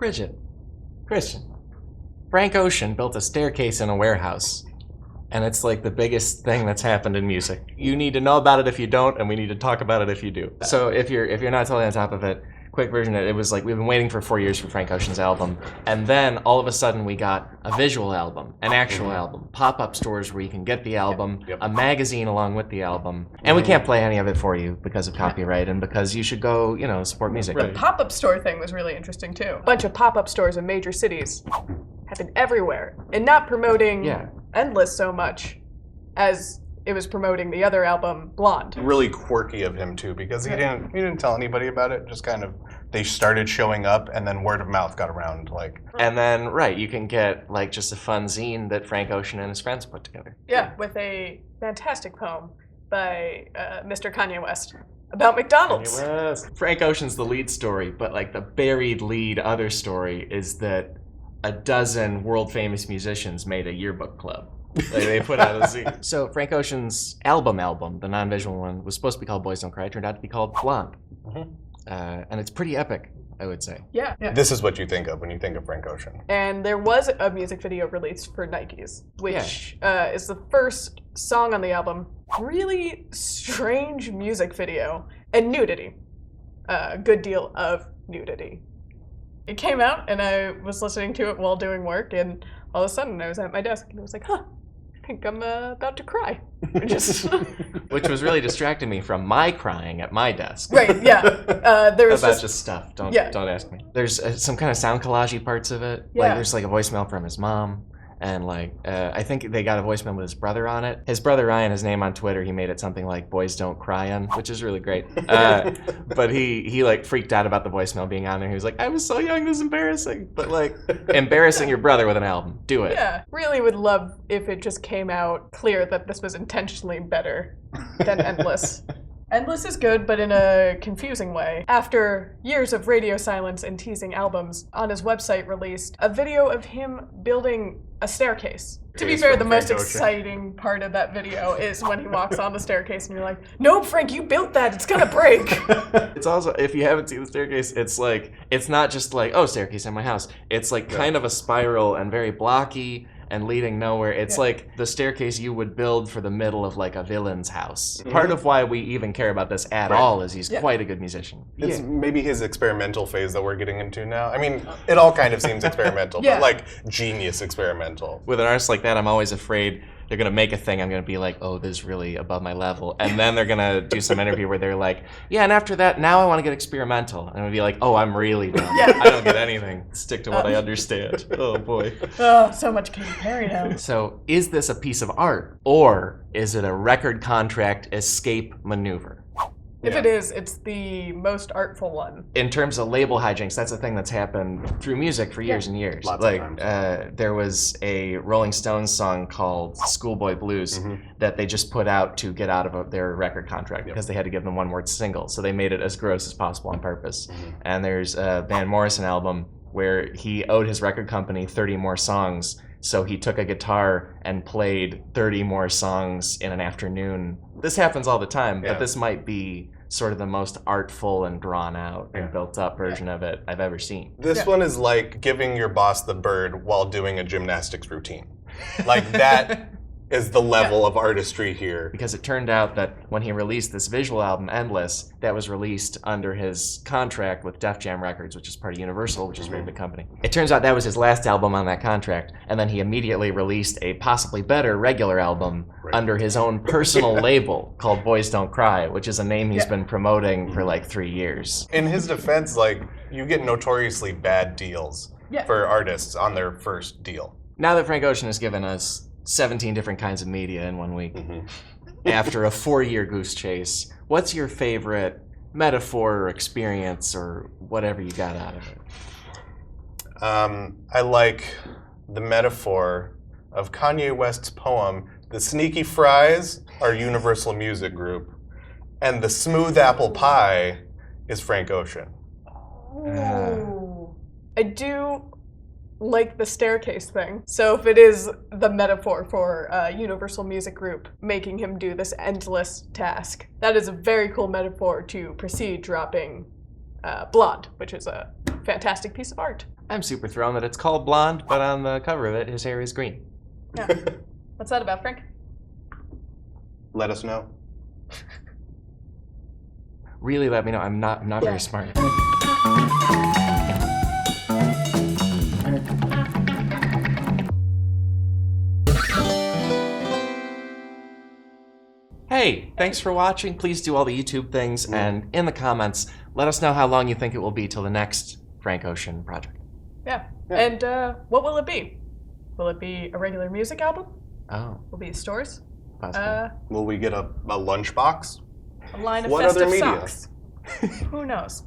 Bridget, Christian, Frank Ocean built a staircase in a warehouse. And it's like the biggest thing that's happened in music. You need to know about it if you don't, and we need to talk about it if you do. So if you're not totally on top of it, quick version, it was like we've been waiting for 4 years for Frank Ocean's album, and then all of a sudden we got a visual album, an actual album, pop-up stores where you can get the album, a magazine along with the album, and we can't play any of it for you because of copyright and because you should go, support music. The pop-up store thing was really interesting too. A bunch of pop-up stores in major cities happened everywhere, and not promoting Endless so much as it was promoting the other album, Blonde. Really quirky of him too, because he didn't tell anybody about it. Just kind of they started showing up, and then word of mouth got around. And then you can get just a fun zine that Frank Ocean and his friends put together. Yeah, with a fantastic poem by Mr. Kanye West about McDonald's. Frank Ocean's the lead story, but the buried lead other story is that a dozen world famous musicians made a yearbook club. They put out a zine. So Frank Ocean's album, the non-visual one, was supposed to be called Boys Don't Cry. It turned out to be called Blonde. And it's pretty epic, I would say. Yeah. This is what you think of when you think of Frank Ocean. And there was a music video released for Nikes, which is the first song on the album. Really strange music video. And nudity. A good deal of nudity. It came out, and I was listening to it while doing work, and all of a sudden I was at my desk, and I was like, I think I'm about to cry. Which was really distracting me from my crying at my desk. Right, yeah. There was About just stuff. Don't ask me. There's some kind of sound collage-y parts of it. Yeah. There's a voicemail from his mom. And I think they got a voicemail with his brother on it. His brother Ryan, his name on Twitter, he made it something like "Boys Don't Cry" on, which is really great. But he freaked out about the voicemail being on there. He was like, "I was so young, this is embarrassing." But embarrassing your brother with an album, do it. Yeah, really would love if it just came out clear that this was intentionally better than Endless. Endless is good, but in a confusing way. After years of radio silence and teasing albums, on his website released a video of him building a staircase. To be fair, the most exciting part of that video is when he walks on the staircase and you're like, no, Frank, you built that, it's gonna break. It's also, if you haven't seen the staircase, it's not just staircase in my house. It's kind of a spiral and very blocky and leading nowhere. It's like the staircase you would build for the middle of a villain's house. Part of why we even care about this at all is he's quite a good musician. It's maybe his experimental phase that we're getting into now. I mean, it all kind of seems experimental, but genius experimental. With an artist like that, I'm always afraid they're going to make a thing, I'm going to be like, oh, this is really above my level. And then they're going to do some interview where they're like, yeah, and after that, now I want to get experimental. And I'm going to be like, oh, I'm really dumb. I don't get anything. Stick to what I understand. Oh, boy. Oh, so much Katy Perry now. So is this a piece of art, or is it a record contract escape maneuver? If it is, it's the most artful one. In terms of label hijinks, that's a thing that's happened through music for years and years. Lots of times. There was a Rolling Stones song called Schoolboy Blues that they just put out to get out of their record contract because they had to give them one more single. So they made it as gross as possible on purpose. And there's a Van Morrison album where he owed his record company 30 more songs. So he took a guitar and played 30 more songs in an afternoon. This happens all the time, but this might be sort of the most artful and drawn out and built up version of it I've ever seen. This one is like giving your boss the bird while doing a gymnastics routine. That is the level of artistry here. Because it turned out that when he released this visual album, Endless, that was released under his contract with Def Jam Records, which is part of Universal, which is a very big company. It turns out that was his last album on that contract, and then he immediately released a possibly better regular album under his own personal label called Boys Don't Cry, which is a name he's been promoting for 3 years. In his defense, you get notoriously bad deals for artists on their first deal. Now that Frank Ocean has given us 17 different kinds of media in 1 week, after a 4-year goose chase, what's your favorite metaphor or experience or whatever you got out of it? I like the metaphor of Kanye West's poem, "The Sneaky Fries are Universal Music Group, and the smooth apple pie is Frank Ocean." I do like the staircase thing. So if it is the metaphor for Universal Music Group making him do this endless task, that is a very cool metaphor to proceed dropping Blonde, which is a fantastic piece of art. I'm super thrown that it's called Blonde, but on the cover of it, his hair is green. Yeah. What's that about, Frank? Let us know. Really let me know. I'm not very smart. Hey, thanks for watching. Please do all the YouTube things, and in the comments, let us know how long you think it will be till the next Frank Ocean project. Yeah. And what will it be? Will it be a regular music album? Oh, Will it be stores? possibly. Will we get a lunchbox? A line of What other festive media? socks? Who knows?